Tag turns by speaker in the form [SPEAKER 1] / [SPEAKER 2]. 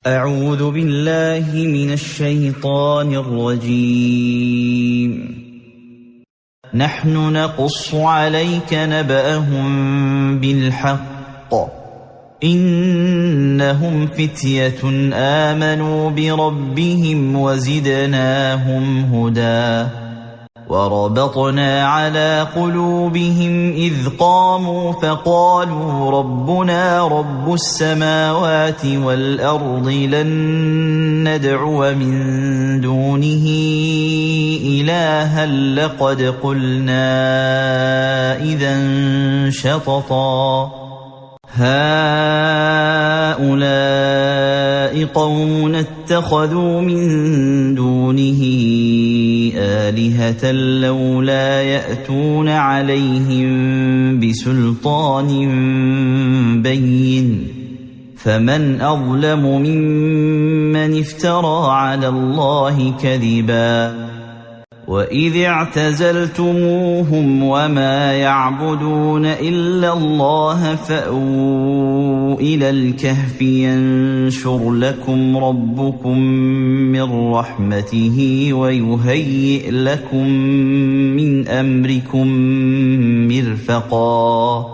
[SPEAKER 1] أعوذ بالله من الشيطان الرجيم. نحن نقص عليك نبأهم بالحق إنهم فتية آمنوا بربهم وزدناهم هدى وربطنا على قلوبهم إذ قاموا فقالوا ربنا رب السماوات والأرض لن ندعو من دونه إلها لقد قلنا إذا شططا هؤلاء قوم اتخذوا من دونه آلهة لولا يأتون عليهم بسلطان بين فمن أظلم ممن افترى على الله كذبا وإذ اعتزلتموهم وما يعبدون إلا الله فأووا إلى الكهف ينشر لكم ربكم من رحمته ويهيئ لكم من أمركم مرفقا